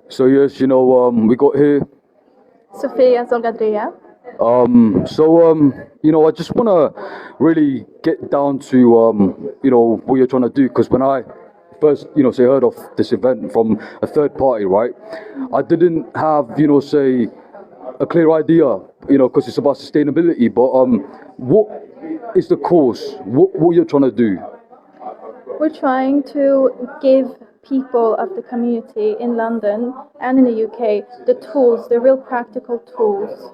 So yes, we got here. Sofia Zolgadria. I just want to really get down to, what you're trying to do. Because when I first, say heard of this event from a third party, right, I didn't have, say, a clear idea, because it's about sustainability. But what is the cause? What you're trying to do? We're trying to give people of the community in London and in the UK the tools, the real practical tools,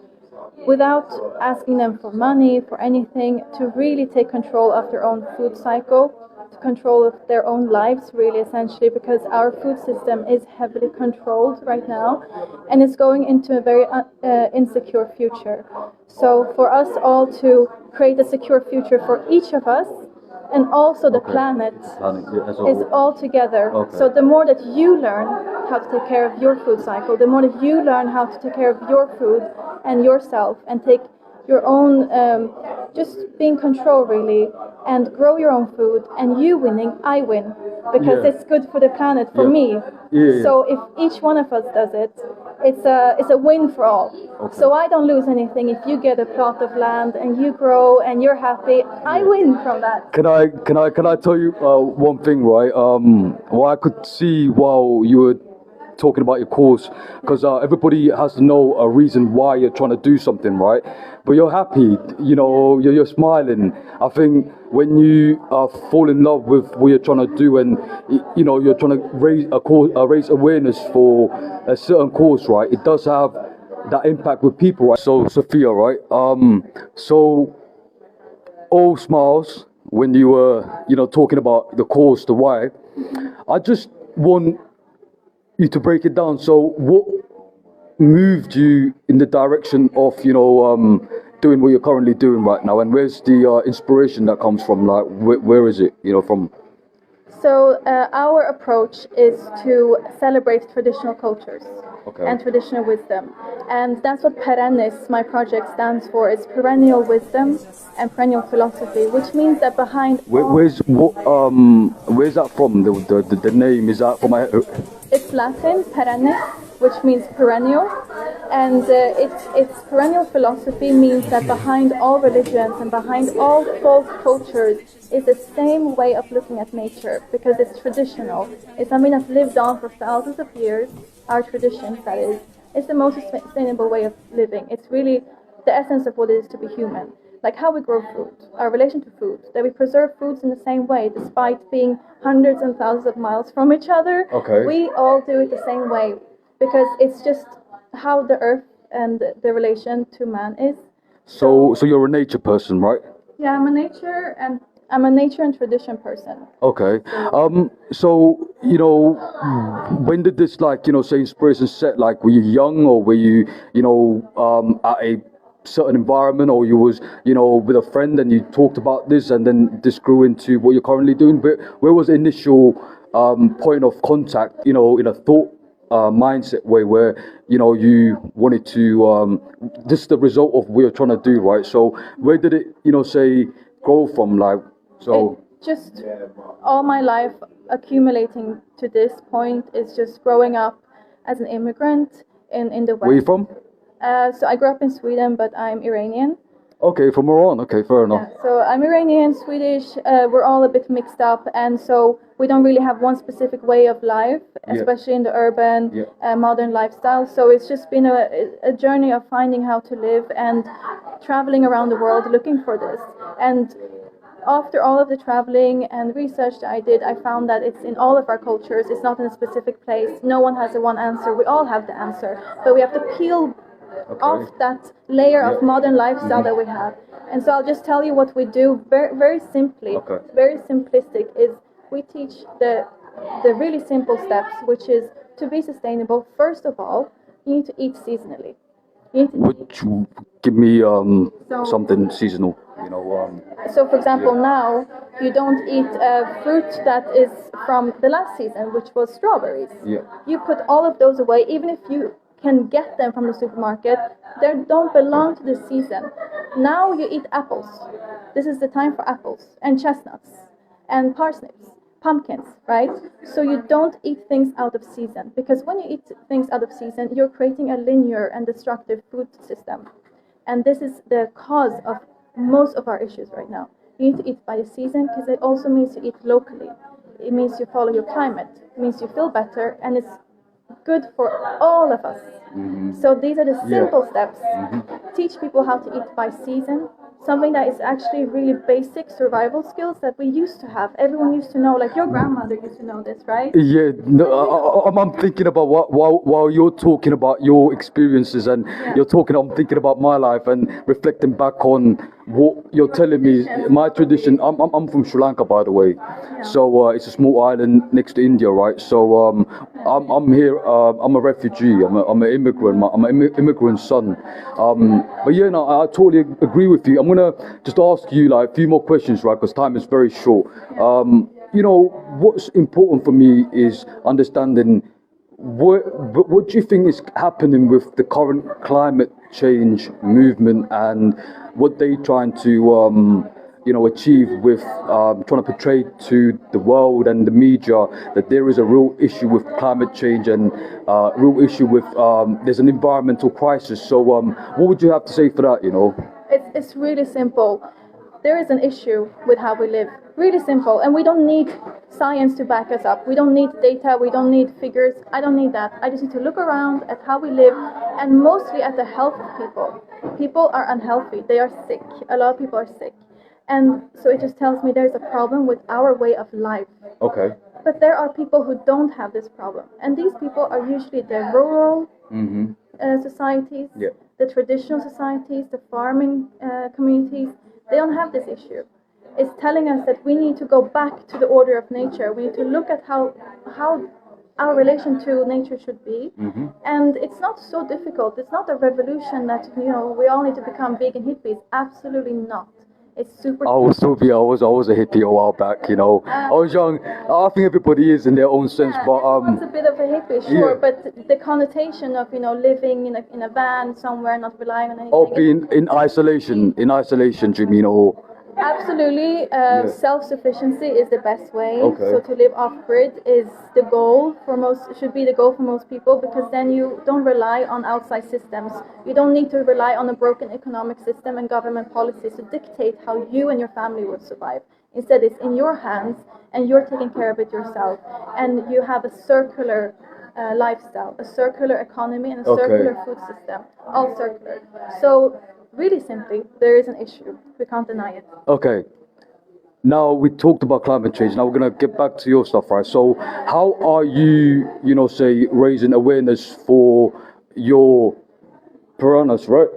without asking them for money, for anything, to really take control of their own food cycle, to control of their own lives, really, essentially, because our food system is heavily controlled right now, and it's going into a very insecure future. So for us all to create a secure future for each of us, and also the planet is all together. Okay. So the more that you learn how to take care of your food cycle, the more that you learn how to take care of your food and yourself and take your own, just be in control really, and grow your own food, and you winning, I win, because Yeah. it's good for the planet, for Yeah. me. Yeah. So if each one of us does it, it's a win for all. Okay. So I don't lose anything if you get a plot of land and you grow and you're happy. I win from that. Can I tell you one thing, right? What I could see while you were talking about your course, because everybody has to know a reason why you're trying to do something, right? But you're happy, you're smiling. I think when you fall in love with what you're trying to do, and you're trying to raise awareness for a certain cause, right? It does have that impact with people, right? So Sophia, right? So all smiles when you were, talking about the cause, the why. I just want you to break it down. So, what moved you in the direction of, doing what you're currently doing right now, and where's the inspiration that comes from? Like, where is it, from? So our approach is to celebrate traditional cultures Okay. and traditional wisdom, and that's what Perennis, my project, stands for. It's perennial wisdom and perennial philosophy, which means that behind Where's that from? The name, is that from my? it's Latin, perennis, which means perennial, and it's perennial philosophy means that behind all religions and behind all folk cultures is the same way of looking at nature, because it's traditional. It's something that's lived on for thousands of years. Our traditions, that is, it's the most sustainable way of living. It's really the essence of what it is to be human. Like how we grow food, our relation to food, that we preserve foods in the same way, despite being hundreds and thousands of miles from each other. Okay. We all do it the same way, because it's just how the earth and the relation to man is. So you're a nature person, right? Yeah, I'm a nature and tradition person. Okay. So when did this, like, say, inspiration set? Like, were you young, or were you, at a certain environment, or you was, with a friend and you talked about this, and then this grew into what you're currently doing? Where was the initial point of contact, in a thought mindset way, where you wanted to? This is the result of what you're trying to do, right? So where did it, say, grow from? Like, so. It just all my life accumulating to this point is just growing up as an immigrant in the West. Where are you from? So I grew up in Sweden, but I'm Iranian. Okay, from Iran. Okay, fair enough. Yeah, so I'm Iranian, Swedish. We're all a bit mixed up, and so we don't really have one specific way of life, especially in the urban, modern lifestyle. So it's just been a journey of finding how to live and traveling around the world looking for this. And after all of the traveling and research that I did, I found that it's in all of our cultures. It's not in a specific place. No one has the one answer. We all have the answer, but we have to peel off that layer of modern lifestyle that we have. And so I'll just tell you what we do very, very simply. Okay. Very simplistic is we teach the really simple steps, which is to be sustainable. First of all, you need to eat seasonally. Would you give me something seasonal? So, for example, now you don't eat fruit that is from the last season, which was strawberries. Yeah. You put all of those away, even if you can get them from the supermarket. They don't belong to the season. Now you eat apples. This is the time for apples and chestnuts and parsnips. pumpkins, right? So you don't eat things out of season, because when you eat things out of season, you're creating a linear and destructive food system. And this is the cause of most of our issues right now. You need to eat by the season, because it also means you eat locally. It means you follow your climate. It means you feel better, and it's good for all of us. So these are the simple steps. Teach people how to eat by season, something that is actually really basic survival skills that we used to have. Everyone used to know, like your grandmother used to know this, right? Yeah, no, I'm thinking about while you're talking about your experiences and you're talking, I'm thinking about my life and reflecting back on what you're telling me. My tradition. I'm from Sri Lanka, by the way, so it's a small island next to India, right? So I'm here. I'm a refugee. I'm an immigrant. I'm an immigrant son. But yeah, no, I totally agree with you. I'm gonna just ask you like a few more questions, right? Because time is very short. You know, what's important for me is understanding what do you think is happening with the current climate change movement and what they trying to you know, achieve with trying to portray to the world and the media that there is a real issue with climate change and real issue with there's an environmental crisis. So what would you have to say for that, you know? It's really simple. There is an issue with how we live. Really simple. And we don't need science to back us up. We don't need data. We don't need figures. I don't need that. I just need to look around at how we live, and mostly at the health of people. People are unhealthy. They are sick. A lot of people are sick. And so it just tells me there's a problem with our way of life. Okay. But there are people who don't have this problem. And these people are usually the rural societies, the traditional societies, the farming communities. They don't have this issue. It's telling us that we need to go back to the order of nature. We need to look at how our relation to nature should be. And it's not so difficult. It's not a revolution that, you know, we all need to become vegan hippies. Absolutely not. It's super. I was so, yeah, I was a hippie a while back, you know. I was young. I think everybody is in their own sense, but it's a bit of a hippie, sure. But the connotation of, you know, living in a van somewhere, not relying on anything. or being in isolation, do you mean, or Absolutely. Self-sufficiency is the best way. Okay. So to live off-grid is the goal for should be the goal for most people, because then you don't rely on outside systems. You don't need to rely on a broken economic system and government policies to dictate how you and your family will survive. Instead, it's in your hands, and you're taking care of it yourself. And you have a circular lifestyle, a circular economy, and a circular food system. All circular. So really simply, there is an issue. We can't deny it. Okay. Now we talked about climate change. Now we're gonna get back to your stuff, right? So how are you, you know, say raising awareness for your piranhas, right?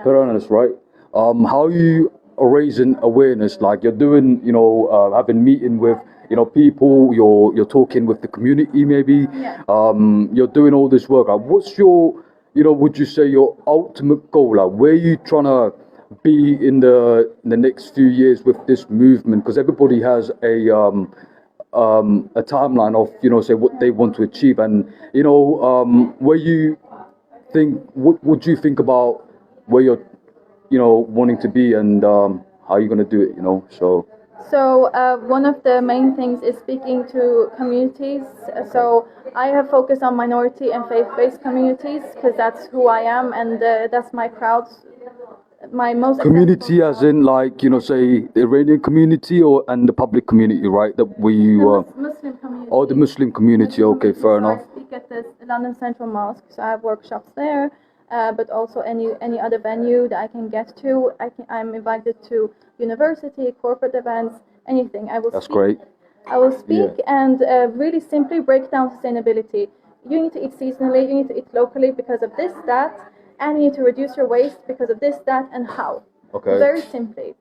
Piranhas, right? How are you raising awareness? Like you're doing, you know, having meeting with, you know, people. You're talking with the community, maybe. You're doing all this work. What's your, you know, would you say your ultimate goal? Like, where are you trying to be in the next few years with this movement? Because everybody has a timeline of, you know, say what they want to achieve, and you know, where you think, what would you think about where you're, you know, wanting to be, and how you're gonna do it, you know? So one of the main things is speaking to communities. So I have focused on minority and faith-based communities because that's who I am, and that's my crowd. My most community, as in, like, you know, say the Iranian community and the public community, right? That we Muslim community. Oh, the Muslim community. Okay, fair enough. I speak at the London Central Mosque, so I have workshops there. But also any other venue that I can get to. I'm invited to university, corporate events, anything. That's great. I will speak and really simply break down sustainability. You need to eat seasonally, you need to eat locally because of this, that, and you need to reduce your waste because of this, that, and how. Okay. Very simply.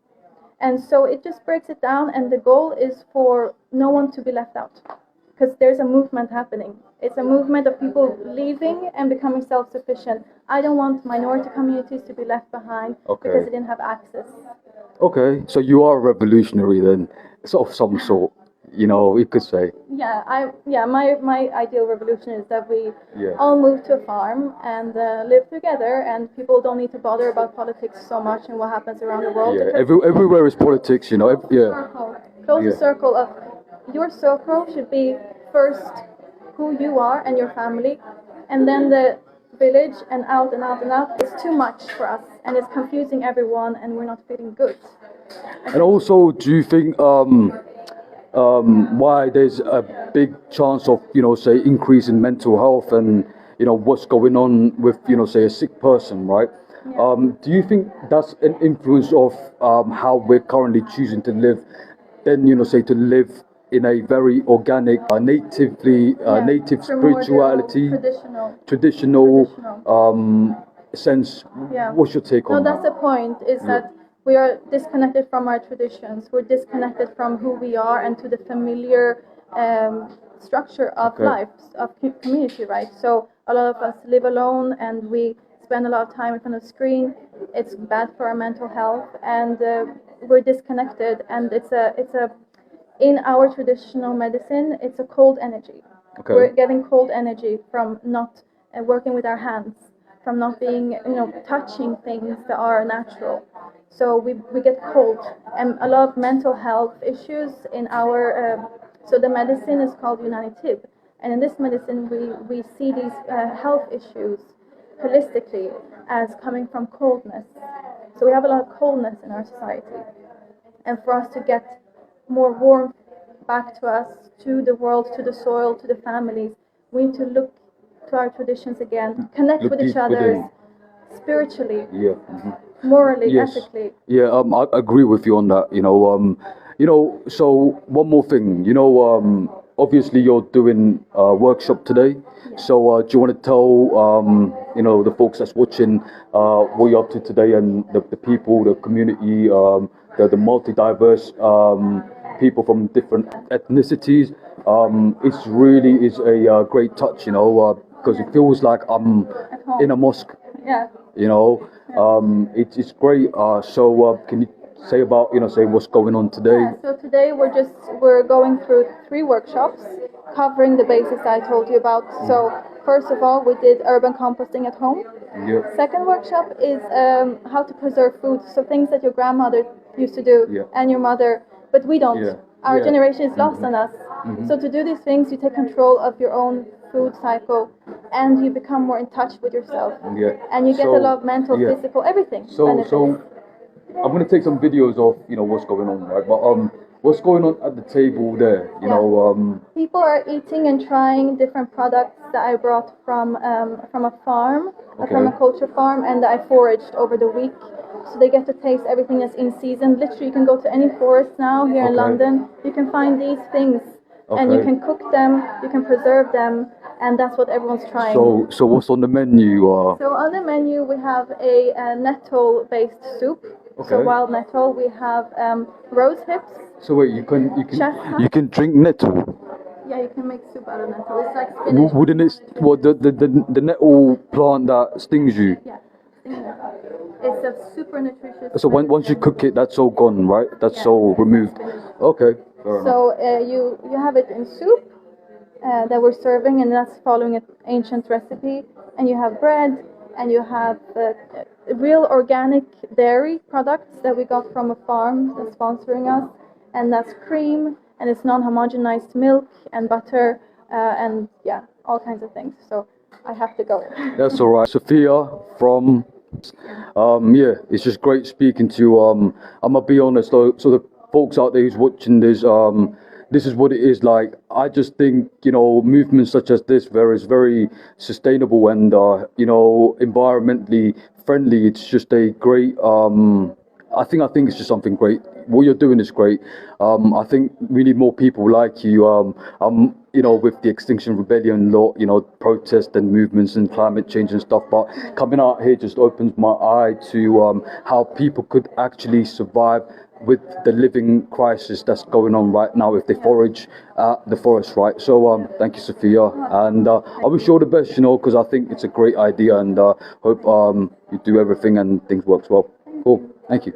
And so it just breaks it down, and the goal is for no one to be left out. Because there's a movement happening. It's a movement of people leaving and becoming self-sufficient. I don't want minority communities to be left behind because they didn't have access. Okay, so you are a revolutionary then, of some sort, you know, you could say. My ideal revolution is that we all move to a farm and live together, and people don't need to bother about politics so much and what happens around the world. Yeah, everywhere is politics, you know. Close the circle of your circle should be first who you are and your family, and then the village and out and out and out. It's too much for us, and it's confusing everyone, and we're not feeling good. And also, do you think why there's a big chance of, say, increase in mental health and, what's going on with, say, a sick person, right? Yeah. Do you think that's an influence of how we're currently choosing to live, then, say, to live in a very organic, native spirituality, traditional sense? Yeah. What's your take No, on that's that? the point, is that we are disconnected from our traditions. We're disconnected from who we are and to the familiar structure of Okay. life, of community, right? So a lot of us live alone and we spend a lot of time in front of the screen. It's bad for our mental health, and we're disconnected. And it's a in our traditional medicine, it's a cold energy. Okay. We're getting cold energy from not working with our hands, from not being, touching things that are natural. So we get cold, and a lot of mental health issues in our. So the medicine is called Unani Tib, and in this medicine we see these health issues holistically as coming from coldness. So we have a lot of coldness in our society, and for us to get more warmth back to us, to the world, to the soil, to the families, we need to look to our traditions again, connect Look with each deep other within. spiritually, Yeah. morally, Yes. ethically. Yeah, I agree with you on that. So one more thing. Obviously you're doing a workshop today. So do you want to tell the folks that's watching what you're up to today, and the people, the community, the multi-diverse people from different ethnicities. It's really is a great touch, because it feels like I'm in a mosque. Yeah. It's great. So can you say about say what's going on today? Yeah, so today we're going through 3 workshops covering the basics I told you about. So first of all, we did urban composting at home. Yeah. Second workshop is how to preserve food, so things that your grandmother used to do and your mother, but we don't. Yeah. Our Yeah. generation is lost on us. So to do these things, you take control of your own food cycle, and you become more in touch with yourself. Yeah. And you get So, a lot of mental, physical, everything. So benefits. I'm gonna take some videos of what's going on, right? But what's going on at the table there? People are eating and trying different products that I brought from a farm, a permaculture farm, and that I foraged over the week. So they get to taste everything that's in season. Literally, you can go to any forest now here in London. You can find these things, and you can cook them, you can preserve them, and that's what everyone's trying. So what's on the menu? So on the menu we have a nettle-based soup. So wild nettle. We have rose hips. So wait, you can drink nettle. Yeah, you can make soup out of nettle. It's like spinach. Wouldn't it? What the nettle plant that stings you? Yeah, it's a super nutritious. So once you cook it, that's all gone, right? That's all removed. Okay. Fair enough. So you have it in soup that we're serving, and that's following an ancient recipe. And you have bread, and you have real organic dairy products that we got from a farm that's sponsoring us, and that's cream, and it's non-homogenized milk and butter, and all kinds of things. So I have to go. That's all right. Sophia from it's just great speaking to you. I'm gonna be honest though, so the folks out there who's watching this is what it is like. I just think movements such as this is very sustainable and environmentally friendly. It's just a great I think it's just something great. What you're doing is great. I think we need more people like you. With the Extinction Rebellion law, protests and movements and climate change and stuff. But coming out here just opens my eye to how people could actually survive with the living crisis that's going on right now if they forage the forest, right? So thank you, Sophia, and I wish you all the best, because I think it's a great idea, and hope you do everything and things works well. Cool. Thank you.